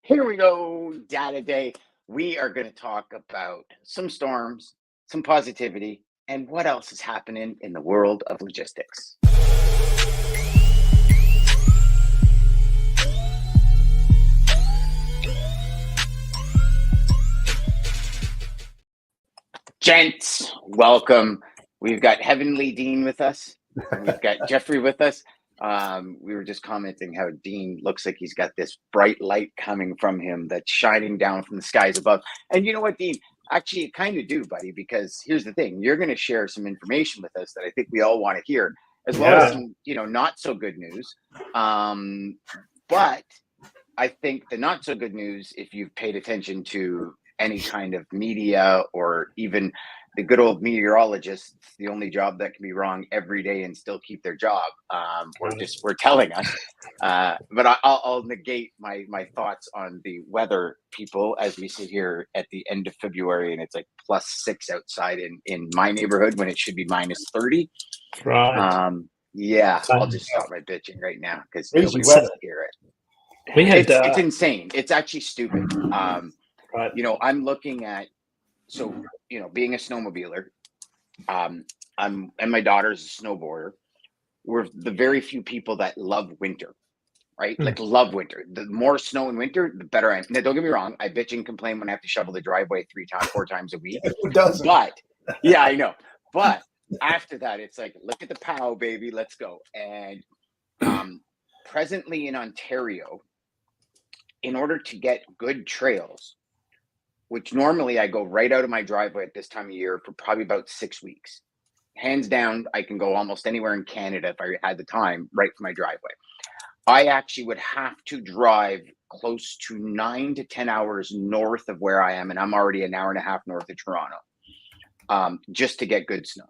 Here we go, Data Day. We are going to talk about some storms, some positivity, and what else is happening in the world of logistics. Gents, welcome. We've got Heavenly Dean with us. We've got Jeffrey with us. We were just commenting how Dean looks like he's got this bright light coming from him that's shining down from the skies above. And you know what, Dean? Actually, you kind of do, buddy, because here's the thing. You're going to share some information with us that I think we all want to hear, as well as some, not so good news. But I think the not so good news, if you've paid attention to any kind of media or even the good old meteorologists, the only job that can be wrong every day and still keep their job, we're telling us. But I'll negate my thoughts on the weather, people, as we sit here at the end of February and it's like +6 outside in my neighborhood when it should be -30. Right. Yeah, I'll just stop my bitching right now because nobody wants to hear it. It's insane. It's actually stupid. Right. I'm looking at, being a snowmobiler, and my daughter's a snowboarder. We're the very few people that love winter, right? Like love winter. The more snow in winter, the better I am. Now, don't get me wrong. I bitch and complain when I have to shovel the driveway 4 times a week. Who doesn't? But yeah, I know. But after that, it's like, look at the POW, baby. Let's go. And presently in Ontario, in order to get good trails, which normally I go right out of my driveway at this time of year for probably about 6 weeks. Hands down, I can go almost anywhere in Canada if I had the time right from my driveway. I actually would have to drive close to 9 to 10 hours north of where I am, and I'm already an hour and a half north of Toronto, just to get good snow,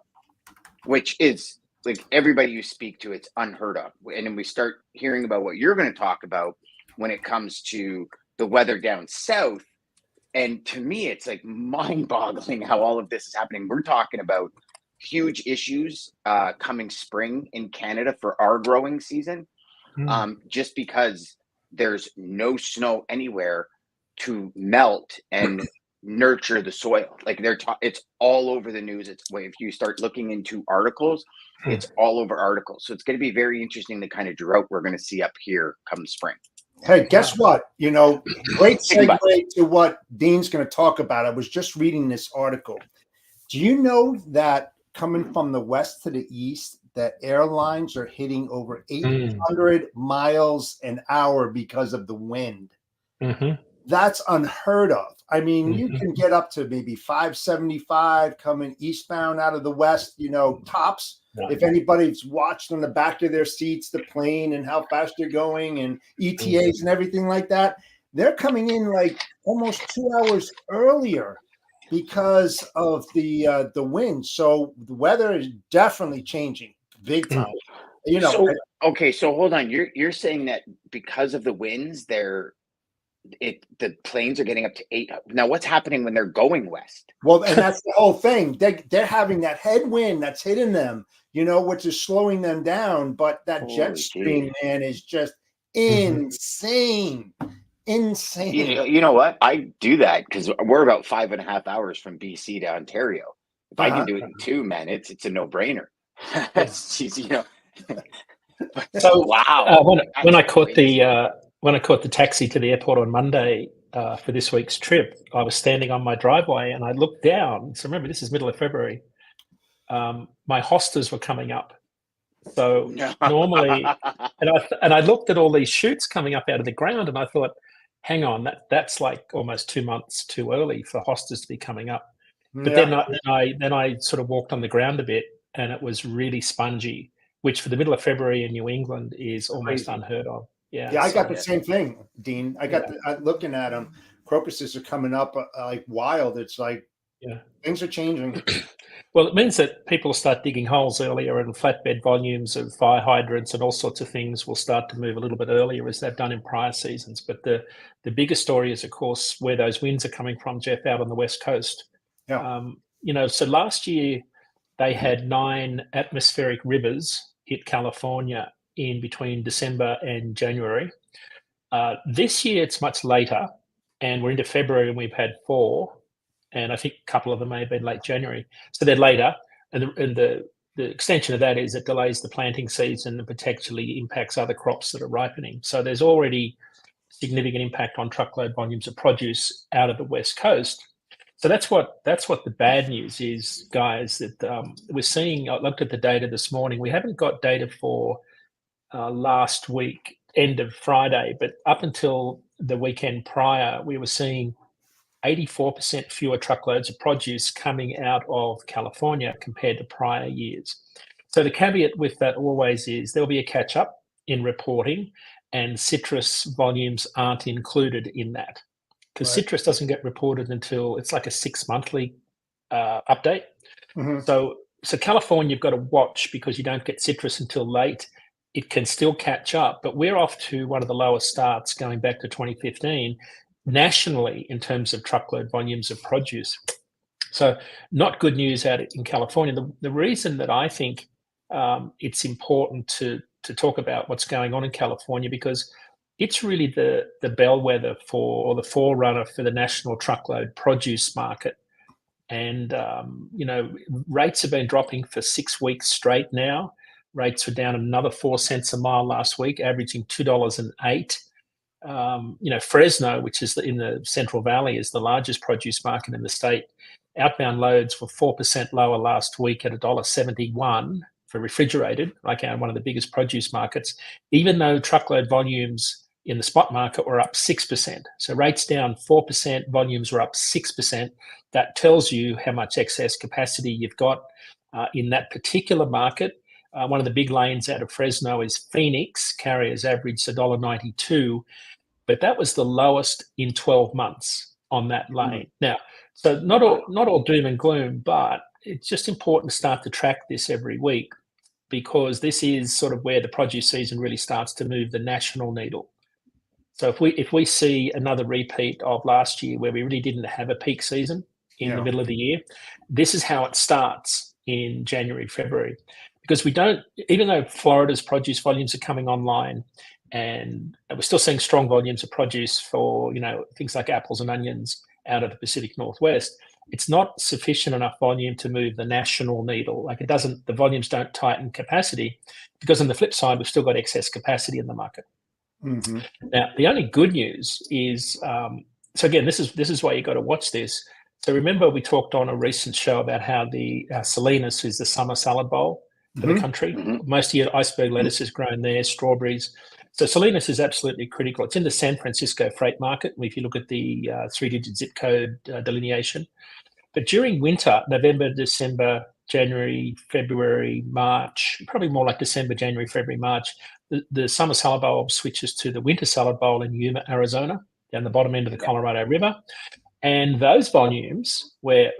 which is, like, everybody you speak to, it's unheard of. And then we start hearing about what you're going to talk about when it comes to the weather down south. And to me, it's like mind-boggling how all of this is happening. We're talking about huge issues coming spring in Canada for our growing season, just because there's no snow anywhere to melt and nurture the soil. Like it's all over the news. If you start looking into articles, it's all over articles. So it's going to be very interesting, the kind of drought we're going to see up here come spring. Hey, guess what? Great segue to what Dean's going to talk about. I was just reading this article. Do you know that coming from the west to the east, that airlines are hitting over 800 miles an hour because of the wind? That's unheard of. I mean, you can get up to maybe 575 coming eastbound out of the west, tops. If anybody's watched on the back of their seats, the plane and how fast they're going and ETAs and everything like that, they're coming in like almost 2 hours earlier because of the wind. So the weather is definitely changing big time. So hold on. You're saying that because of the winds, the planes are getting up to 8. Now, what's happening when they're going west? Well, and that's the whole thing. They're having that headwind that's hitting them, which is slowing them down. But that jet stream, man, is just insane. Insane. You know what? I do that because we're about 5.5 hours from BC to Ontario. If I can do it in 2, man, it's a no-brainer. So wow. When I caught the taxi to the airport on Monday for this week's trip, I was standing on my driveway and I looked down. So remember, this is middle of February. My hostas were coming up. So normally, and I looked at all these shoots coming up out of the ground, and I thought, hang on, that's like almost 2 months too early for hostas to be coming up. But then I sort of walked on the ground a bit, and it was really spongy, which for the middle of February in New England is almost unheard of. Yeah, I got the same thing, Dean. I got looking at them. Crocuses are coming up like wild. It's like things are changing. Well, it means that people will start digging holes earlier, and flatbed volumes of fire hydrants and all sorts of things will start to move a little bit earlier, as they've done in prior seasons. But the bigger story is, of course, where those winds are coming from, Jeff, out on the West Coast. So last year they had 9 atmospheric rivers hit California in between December and January. This year it's much later, and we're into February and we've had 4, and I think a couple of them may have been late January. So they're later, and the extension of that is it delays the planting season and potentially impacts other crops that are ripening. So there's already significant impact on truckload volumes of produce out of the West Coast. So that's what the bad news is, guys, that we're seeing. I looked at the data this morning. We haven't got data for last week, end of Friday, but up until the weekend prior, we were seeing 84% fewer truckloads of produce coming out of California compared to prior years. So the caveat with that always is there'll be a catch up in reporting, and citrus volumes aren't included in that, because citrus doesn't get reported until it's like a 6-monthly update. So California, you've got to watch because you don't get citrus until late. It can still catch up, but we're off to one of the lowest starts going back to 2015 nationally in terms of truckload volumes of produce. So not good news out in California. The reason that I think it's important to talk about what's going on in California, because it's really the bellwether or the forerunner for the national truckload produce market. And, rates have been dropping for 6 weeks straight now. Rates were down another 4 cents a mile last week, averaging $2.08. Fresno, which is in the Central Valley, is the largest produce market in the state. Outbound loads were 4% lower last week at $1.71 for refrigerated, like one of the biggest produce markets, even though truckload volumes in the spot market were up 6%. So rates down 4%, volumes were up 6%. That tells you how much excess capacity you've got in that particular market. One of the big lanes out of Fresno is Phoenix. Carriers averaged $1.92, but that was the lowest in 12 months on that lane. Now, so not all doom and gloom, but it's just important to start to track this every week, because this is sort of where the produce season really starts to move the national needle. So if we see another repeat of last year where we really didn't have a peak season in the middle of the year, this is how it starts in January, February. Because we don't, even though Florida's produce volumes are coming online, and we're still seeing strong volumes of produce for, things like apples and onions out of the Pacific Northwest, it's not sufficient enough volume to move the national needle. Like the volumes don't tighten capacity, because on the flip side, we've still got excess capacity in the market. Now, the only good news is, so again, this is why you got to watch this. So remember, we talked on a recent show about how the Salinas is the summer salad bowl for the country. Most of your iceberg lettuce is grown there, strawberries. So Salinas is absolutely critical. It's in the San Francisco freight market, if you look at the 3-digit zip code delineation. But during winter, November, December, January, February, March, probably more like December, January, February, March, the summer salad bowl switches to the winter salad bowl in Yuma, Arizona, down the bottom end of the Colorado River. And those volumes where,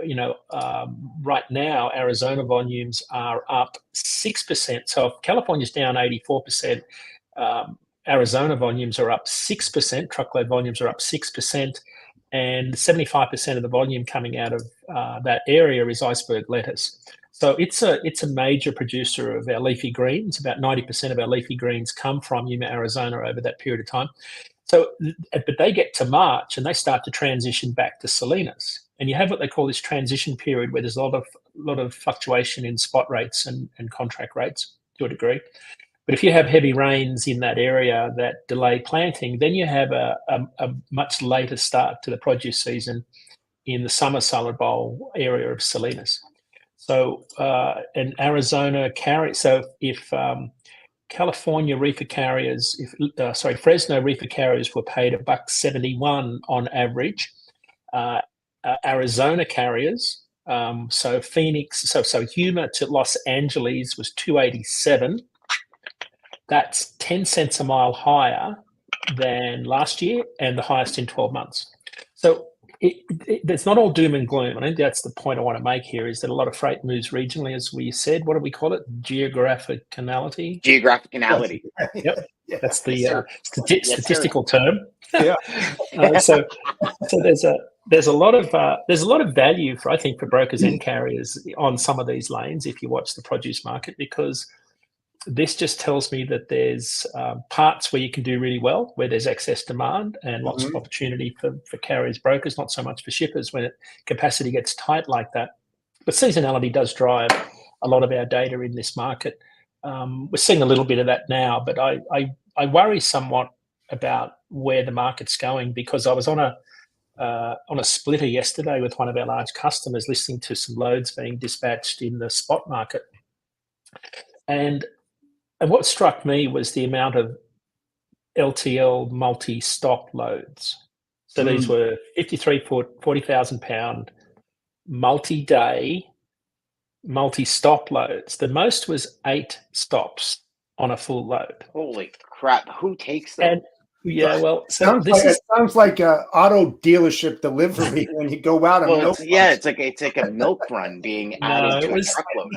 right now, Arizona volumes are up 6%. So if California's down 84%, Arizona volumes are up 6%, truckload volumes are up 6%, and 75% of the volume coming out of that area is iceberg lettuce. So it's a major producer of our leafy greens. About 90% of our leafy greens come from Yuma, Arizona over that period of time. So, but they get to March and they start to transition back to Salinas, and you have what they call this transition period, where there's a lot of fluctuation in spot rates and contract rates to a degree. But if you have heavy rains in that area that delay planting, then you have a much later start to the produce season in the summer salad bowl area of Salinas. So, and Arizona so if California reefer carriers, Fresno reefer carriers were paid $1.71 on average. Arizona carriers, so Phoenix, so Yuma to Los Angeles was $2.87. That's 10 cents a mile higher than last year, and the highest in 12 months. So it's not all doom and gloom. I think that's the point I want to make here, is that a lot of freight moves regionally, as we said. What do we call it? Geographicality? Geographicality. Yep. That's the statistical term. Yeah. So there's a lot of value for, I think, for brokers and carriers on some of these lanes if you watch the produce market, because this just tells me that there's parts where you can do really well, where there's excess demand and lots of opportunity for carriers, brokers, not so much for shippers when capacity gets tight like that. But seasonality does drive a lot of our data in this market. We're seeing a little bit of that now, but I worry somewhat about where the market's going, because I was on a splitter yesterday with one of our large customers, listening to some loads being dispatched in the spot market. And what struck me was the amount of LTL multi-stop loads. So these were 53-foot, 40,000 pound, multi-day, multi-stop loads. The most was 8 stops on a full load. Holy crap! Who takes them? And yeah, well, so it sounds like a auto dealership delivery when you go out. Well, it's like a milk run being added to a truckload.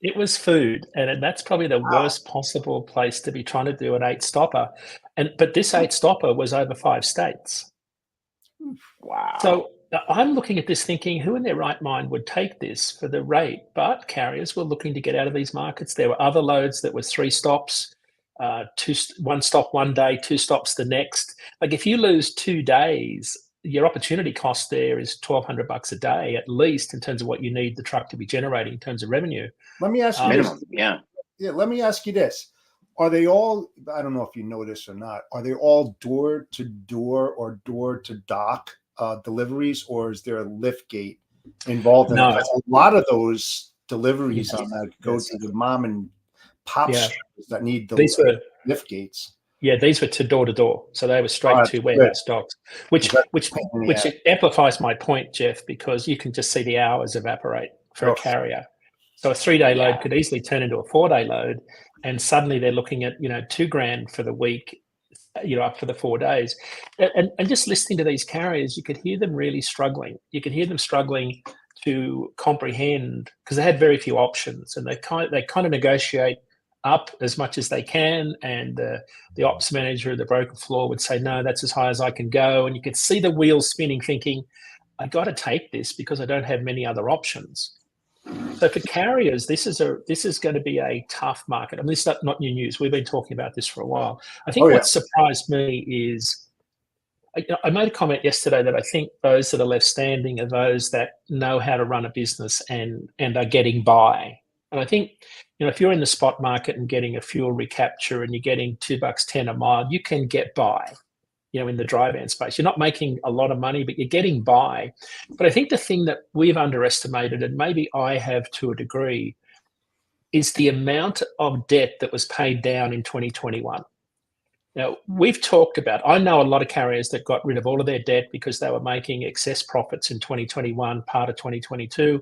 It was food, and that's probably the worst possible place to be trying to do an 8-stopper. But this 8-stopper was over 5 states. Wow. So I'm looking at this thinking, who in their right mind would take this for the rate? But carriers were looking to get out of these markets. There were other loads that was 3 stops, 1 stop one day, 2 stops the next. Like if you lose 2 days, your opportunity cost there is $1,200 a day at least, in terms of what you need the truck to be generating in terms of revenue. Let me ask you minimum, this. Yeah. Let me ask you this: are they all? I don't know if you know this or not. Are they all door to door or door to dock deliveries, or is there a lift gate involved in it? A lot of those deliveries on that go to the mom and pop stores that need the lift gates. Yeah, these were to door, so they were straight to warehouse docks, which amplifies my point, Jeff, because you can just see the hours evaporate for a carrier. So a 3-day load could easily turn into a 4-day load, and suddenly they're looking at $2,000 for the week, up for the 4 days. And just listening to these carriers, you could hear them really struggling. You could hear them struggling to comprehend, because they had very few options, and they kind of negotiate up as much as they can, and the ops manager of the broker floor would say, no, that's as high as I can go. And you could see the wheels spinning, thinking, I got to take this because I don't have many other options. So for carriers, this is going to be a tough market. I mean, it's not new news. We've been talking about this for a while. I think what surprised me is, I made a comment yesterday that I think those that are left standing are those that know how to run a business and are getting by. And I think, if you're in the spot market and getting a fuel recapture and you're getting $2.10 a mile, you can get by, in the dry van space. You're not making a lot of money, but you're getting by. But I think the thing that we've underestimated, and maybe I have to a degree, is the amount of debt that was paid down in 2021. Now, we've talked about, I know a lot of carriers that got rid of all of their debt because they were making excess profits in 2021, part of 2022.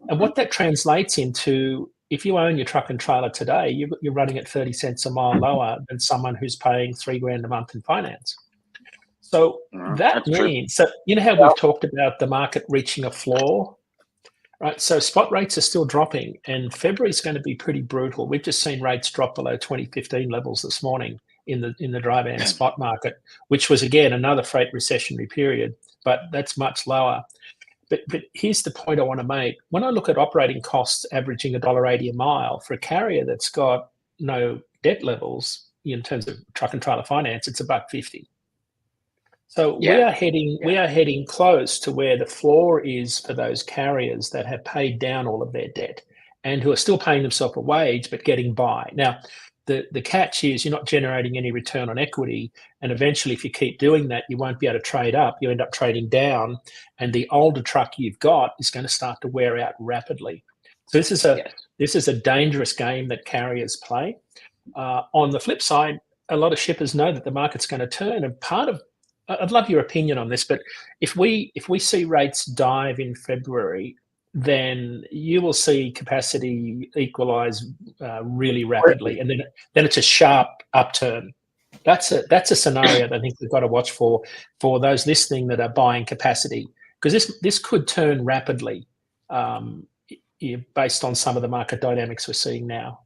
And what that translates into, if you own your truck and trailer today, you're running at 30 cents a mile lower than someone who's paying $3,000 a month in finance. So that means that, how we've talked about the market reaching a floor, right? So spot rates are still dropping, and February is going to be pretty brutal. We've just seen rates drop below 2015 levels this morning in the dry van spot market, which was, again, another freight recessionary period, but that's much lower. But here's the point I want to make. When I look at operating costs averaging $1.80 a mile for a carrier that's got no debt levels in terms of truck and trailer finance, it's $1.50. So we are heading close to where the floor is for those carriers that have paid down all of their debt and who are still paying themselves a wage but getting by. Now, the catch is you're not generating any return on equity, and eventually if you keep doing that, you won't be able to trade up. You end up trading down, and the older truck you've got is going to start to wear out rapidly. So this is a dangerous game that carriers play. On the flip side, a lot of shippers know that the market's going to turn, and I'd love your opinion on this, but if we see rates dive in February, then you will see capacity equalize really rapidly, and then it's a sharp upturn. That's a scenario that I think we've got to watch for those listening that are buying capacity, because this could turn rapidly based on some of the market dynamics we're seeing now.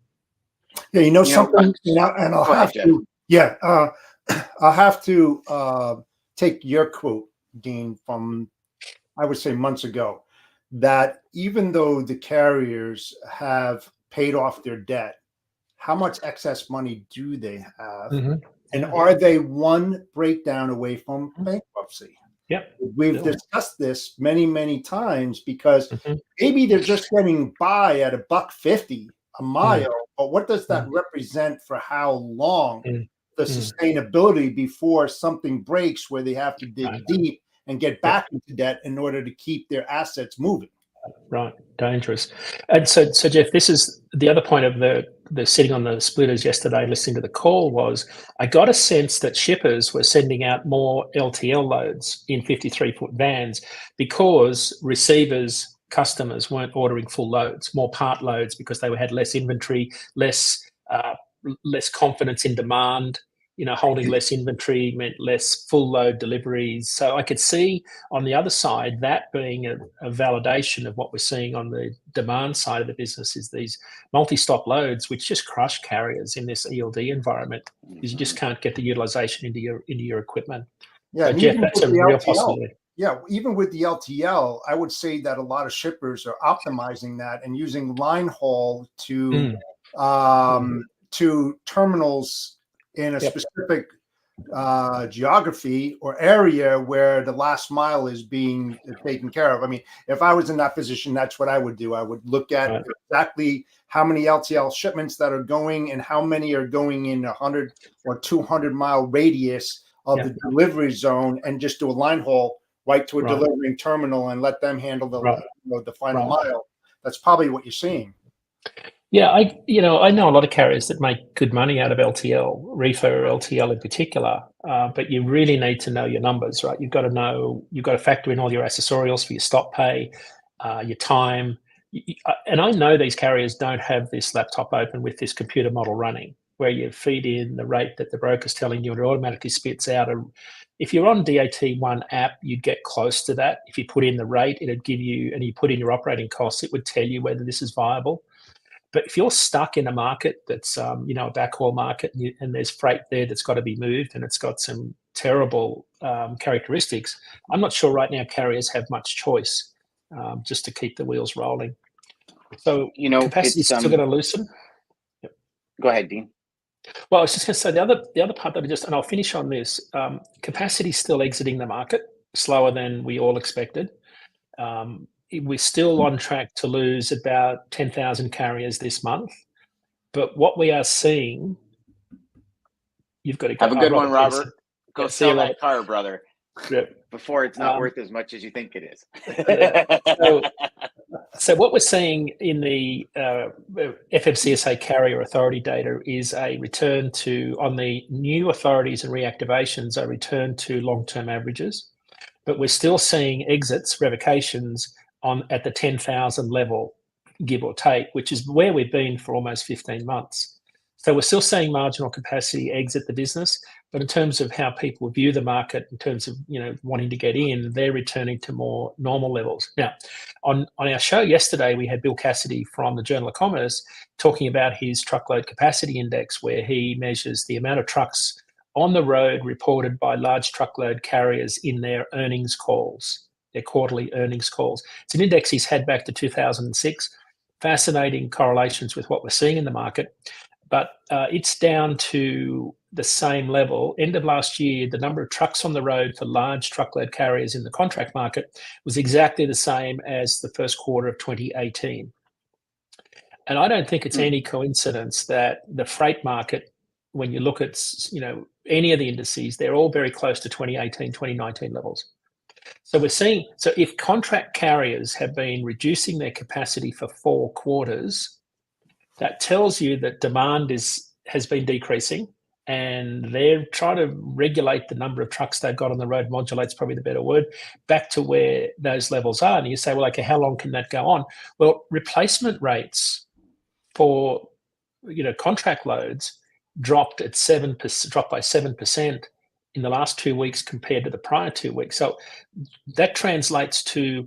Yeah, something, and I'll have to. Yeah, I'll have to take your quote, Dean, from I would say months ago, that even though the carriers have paid off their debt how much excess money do they have? Mm-hmm. And are they one breakdown away from bankruptcy? Yep. We've discussed this many, many times because Mm-hmm. maybe they're just getting by at $1.50 a mile, but what does that represent for how long the sustainability before something breaks where they have to dig deep and get back into debt in order to keep their assets moving? Right, dangerous. And so Jeff, this is the other point of the sitting on the splitters yesterday, listening to the call, was I got a sense that shippers were sending out more LTL loads in 53-foot vans because receivers, customers weren't ordering full loads, more part loads because they had less inventory, less confidence in demand. Holding less inventory meant less full load deliveries. So I could see on the other side that being a validation of what we're seeing on the demand side of the business is these multi-stop loads, which just crush carriers in this ELD environment because you just can't get the utilization into your equipment. Yeah, so Jeff, that's a real possibility. Yeah, even with the LTL, I would say that a lot of shippers are optimizing that and using line haul to terminals in a specific geography or area where the last mile is being taken care of. I mean, if I was in that position, that's what I would do. I would look at exactly how many LTL shipments that are going and how many are going in 100 or 200 mile radius of the delivery zone and just do a line haul right to a delivering terminal and let them handle the final mile. That's probably what you're seeing. Yeah, I know a lot of carriers that make good money out of LTL, reefer LTL in particular, but you really need to know your numbers, right? You've got to factor in all your accessorials for your stop pay, your time. And I know these carriers don't have this laptop open with this computer model running where you feed in the rate that the broker's telling you and it automatically spits out if you're on DAT1 app, you'd get close to that. If you put in the rate, it'd give you, and you put in your operating costs, it would tell you whether this is viable. But if you're stuck in a market that's, a backhaul market and there's freight there that's got to be moved and it's got some terrible characteristics, I'm not sure right now carriers have much choice just to keep the wheels rolling. So, capacity is still going to loosen. Yep. Go ahead, Dean. Well, I was just going to say the other part that and I'll finish on this, capacity is still exiting the market slower than we all expected. We're still on track to lose about 10,000 carriers this month. But what we are seeing, you've got to go. Have a good one, Robert. Go sell that car, brother. Yep. Before it's not worth as much as you think it is. So what we're seeing in the FMCSA carrier authority data is a return to, on the new authorities and reactivations, a return to long-term averages. But we're still seeing exits, revocations, at the 10,000 level, give or take, which is where we've been for almost 15 months. So we're still seeing marginal capacity exit the business, but in terms of how people view the market, in terms of wanting to get in, they're returning to more normal levels. Now, on our show yesterday, we had Bill Cassidy from the Journal of Commerce talking about his truckload capacity index, where he measures the amount of trucks on the road reported by large truckload carriers in their earnings calls, their quarterly earnings calls. It's an index he's had back to 2006. Fascinating correlations with what we're seeing in the market. But it's down to the same level. End of last year, the number of trucks on the road for large truckload carriers in the contract market was exactly the same as the first quarter of 2018. And I don't think it's any coincidence that the freight market, when you look at any of the indices, they're all very close to 2018, 2019 levels. So we're seeing, if contract carriers have been reducing their capacity for 4 quarters, that tells you that demand has been decreasing and they're trying to regulate the number of trucks they've got on the road, modulate's probably the better word, back to where those levels are. And you say, well, okay, how long can that go on? Well, replacement rates for contract loads dropped by 7% in the last 2 weeks compared to the prior 2 weeks. So that translates to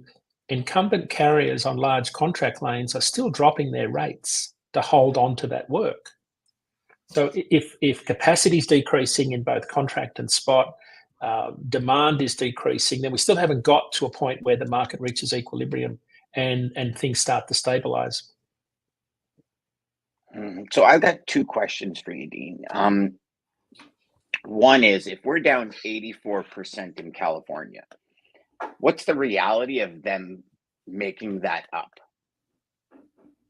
incumbent carriers on large contract lanes are still dropping their rates to hold on to that work. So if capacity is decreasing in both contract and spot, demand is decreasing, then we still haven't got to a point where the market reaches equilibrium and things start to stabilize. So I've got two questions for you, Dean. One is, if we're down 84% in California, what's the reality of them making that up?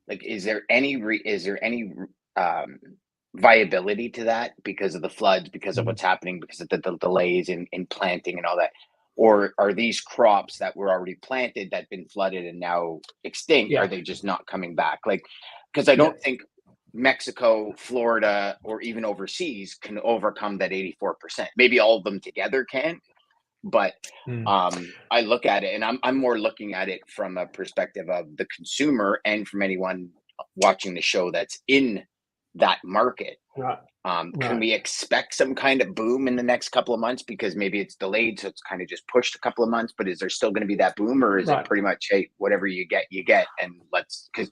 Like, is there any viability to that because of the floods, because of what's happening, because of the delays in planting and all that? Or are these crops that were already planted that been flooded and now extinct, are they just not coming back? Like, because I don't think Mexico, Florida, or even overseas can overcome that 84%. Maybe all of them together can, but I look at it, and I'm more looking at it from a perspective of the consumer and from anyone watching the show that's in that market. Can we expect some kind of boom in the next couple of months? Because maybe it's delayed, so it's kind of just pushed a couple of months, but is there still going to be that boom, or is it pretty much, hey, whatever you get, and because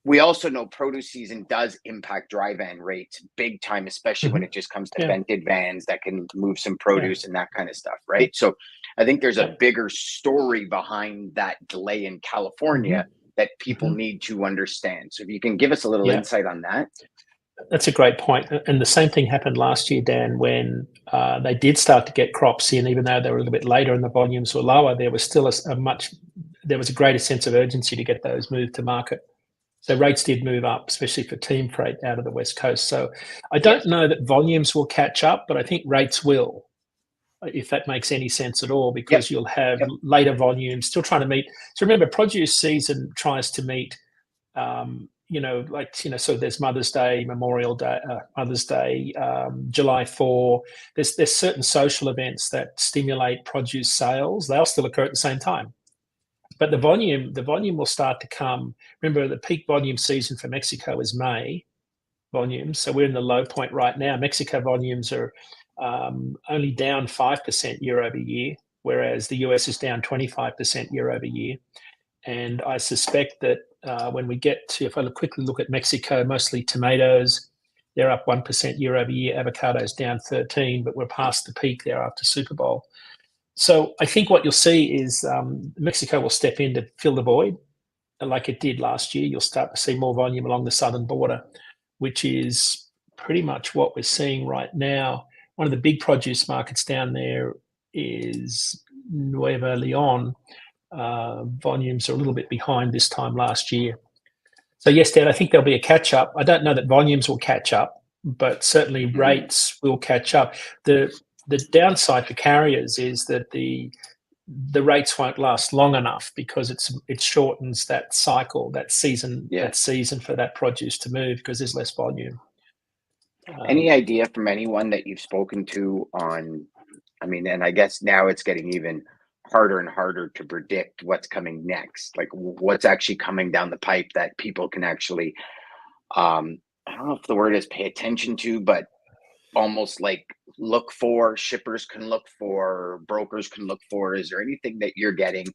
we also know produce season does impact dry van rates big time, especially when it just comes to vented vans that can move some produce and that kind of stuff, right? So I think there's a bigger story behind that delay in California that people need to understand. So if you can give us a little insight on that. That's a great point. And the same thing happened last year, Dan, when they did start to get crops in, even though they were a little bit later and the volumes were lower, there was still there was a greater sense of urgency to get those moved to market. So rates did move up, especially for team freight out of the West Coast. So I don't know that volumes will catch up, but I think rates will, if that makes any sense at all, because you'll have later volumes still trying to meet. So remember, produce season tries to meet, so there's Mother's Day, Memorial Day, Mother's Day, July 4. There's certain social events that stimulate produce sales. They'll still occur at the same time. But the volume will start to come. Remember, the peak volume season for Mexico is May volumes. So we're in the low point right now. Mexico volumes are only down 5% year over year, whereas the US is down 25% year over year. And I suspect that when we get to, if I quickly look at Mexico, mostly tomatoes, they're up 1% year over year. Avocados down 13%, but we're past the peak there after Super Bowl. So I think what you'll see is Mexico will step in to fill the void like it did last year. You'll start to see more volume along the southern border, which is pretty much what we're seeing right now. One of the big produce markets down there is Nuevo Leon. Volumes are a little bit behind this time last year. So yes, Dan, I think there'll be a catch up. I don't know that volumes will catch up, but certainly rates will catch up. The downside for carriers is that the rates won't last long enough because it shortens that cycle, that season for that produce to move because there's less volume. Any idea from anyone that you've spoken to on, and I guess now it's getting even harder and harder to predict what's coming next, like what's actually coming down the pipe that people can actually, I don't know if the word is pay attention to, but almost like look for, shippers can look for, brokers can look for. Is there anything that you're getting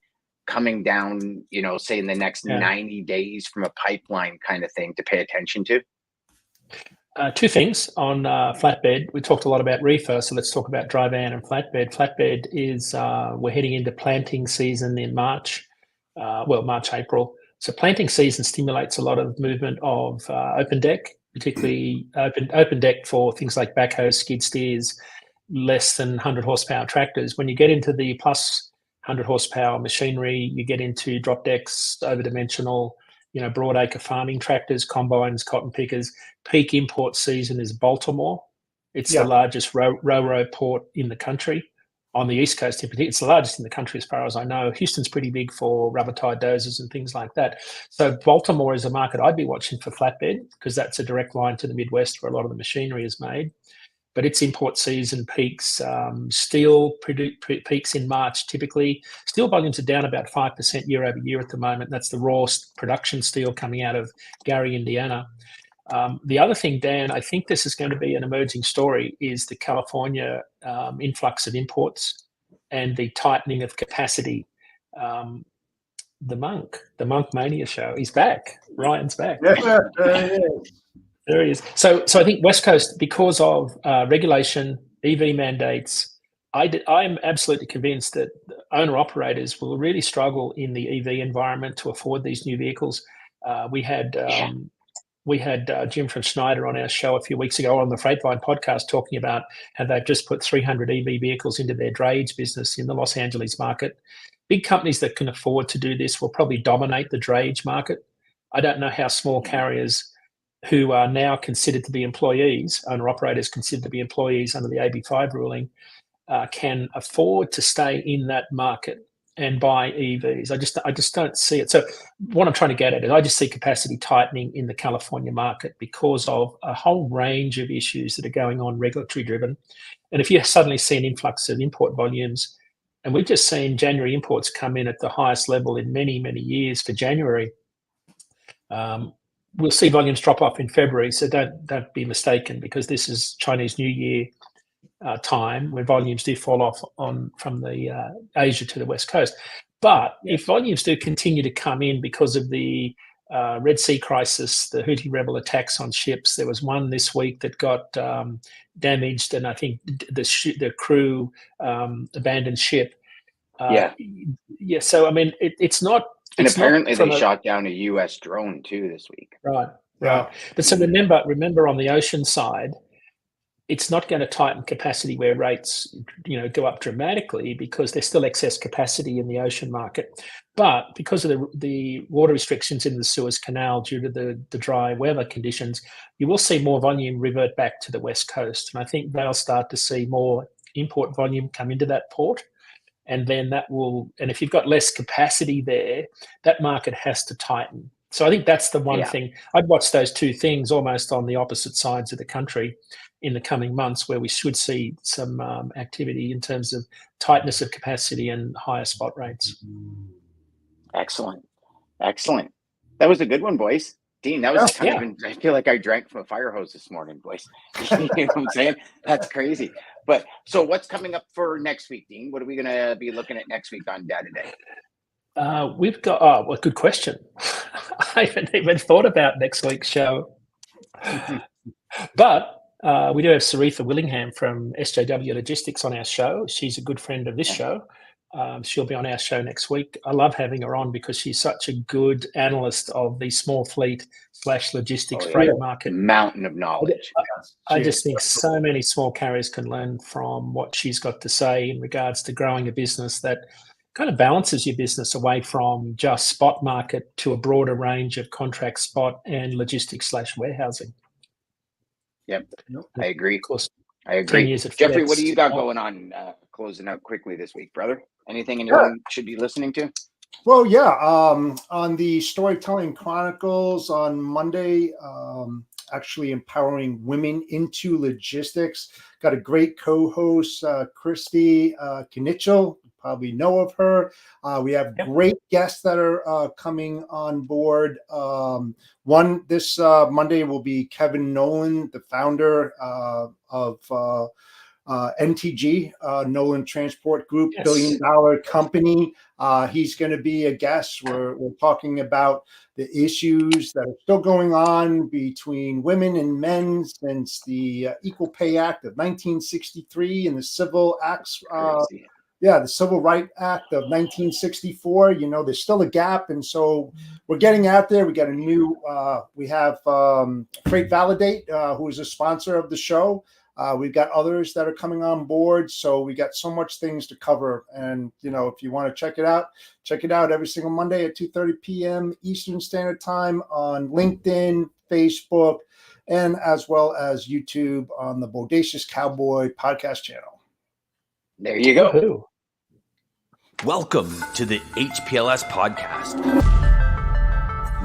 coming down, say in the next 90 days from a pipeline kind of thing to pay attention to? Two things on flatbed. We talked a lot about reefer, so let's talk about dry van and flatbed. Flatbed is, we're heading into planting season in March, April. So planting season stimulates a lot of movement of open deck, particularly open deck for things like backhoes, skid steers, less than 100 horsepower tractors. When you get into the plus 100 horsepower machinery, you get into drop decks, over-dimensional, broad acre farming tractors, combines, cotton pickers. Peak import season is Baltimore. It's the largest railroad port in the country. On the East Coast in particular, it's the largest in the country as far as I know. Houston's pretty big for rubber tire dozers and things like that. So Baltimore is a market I'd be watching for flatbed because that's a direct line to the Midwest where a lot of the machinery is made. But its import season peaks. Steel peaks in March typically. Steel volumes are down about 5% year over year at the moment. That's the raw production steel coming out of Gary, Indiana. The other thing, Dan, I think this is going to be an emerging story, is the California influx of imports and the tightening of capacity. The Monk Mania show, he's back. Ryan's back. There he is. So I think West Coast, because of regulation, EV mandates, I'm absolutely convinced that owner-operators will really struggle in the EV environment to afford these new vehicles. We had we had Jim from Schneider on our show a few weeks ago on the Freightline podcast talking about how they've just put 300 EV vehicles into their drayage business in the Los Angeles market. Big companies that can afford to do this will probably dominate the drayage market. I don't know how small carriers who are now considered to be employees, owner-operators considered to be employees under the AB5 ruling, can afford to stay in that market and buy EVs. I just don't see it. So what I'm trying to get at is I just see capacity tightening in the California market because of a whole range of issues that are going on, regulatory driven. And if you suddenly see an influx of import volumes, and we've just seen January imports come in at the highest level in many, many years for January, we'll see volumes drop off in February. So don't be mistaken, because this is Chinese New Year time when volumes do fall off from the Asia to the West Coast. But if volumes do continue to come in because of the Red Sea crisis, the Houthi rebel attacks on ships, there was one this week that got damaged, and I think the crew abandoned ship. Yeah. So I mean, it's not. And apparently they shot down a U.S. drone too this week. Right. But so remember on the ocean side, it's not going to tighten capacity where rates, go up dramatically, because there's still excess capacity in the ocean market. But because of the water restrictions in the Suez Canal due to the dry weather conditions, you will see more volume revert back to the West Coast. And I think they'll start to see more import volume come into that port. And then and if you've got less capacity there, that market has to tighten. So I think that's the one thing. I'd watch those two things almost on the opposite sides of the country in the coming months, where we should see some activity in terms of tightness of capacity and higher spot rates. Excellent. That was a good one, boys. Dean, that was I feel like I drank from a fire hose this morning, boys. You know what I'm saying? That's crazy. But so what's coming up for next week, Dean? What are we going to be looking at next week on Data Day? We've got, well, good question. I haven't even thought about next week's show. But we do have Saritha Willingham from SJW Logistics on our show. She's a good friend of this show. She'll be on our show next week. I love having her on because she's such a good analyst of the small fleet / logistics freight market. Mountain of knowledge. I just think so many small carriers can learn from what she's got to say in regards to growing a business that kind of balances your business away from just spot market to a broader range of contract, spot, and logistics / warehousing. Yep, I agree. Of course. I agree. Jeffrey, what do you got going on closing out quickly this week, brother? Anything anyone should be listening to? Well, on the Storytelling Chronicles on Monday, actually empowering women into logistics. Got a great co-host, Christy Knichel. You probably know of her. We have great guests that are coming on board. One this Monday will be Kevin Nolan, the founder of NTG, Nolan Transport Group, $1 billion company. He's going to be a guest. We're talking about the issues that are still going on between women and men since the Equal Pay Act of 1963 and the Civil Acts. The Civil Rights Act of 1964. There's still a gap, and so we're getting out there. We got a new. We have Freight Validate, who is a sponsor of the show. We've got others that are coming on board. So we got so much things to cover. And, if you want to check it out every single Monday at 2:30 p.m. Eastern Standard Time on LinkedIn, Facebook, and as well as YouTube on the Bodacious Cowboy podcast channel. There you go. Woo-hoo. Welcome to the HPLS podcast.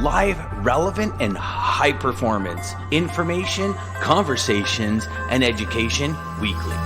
Live, relevant, and high performance information, conversations, and education weekly.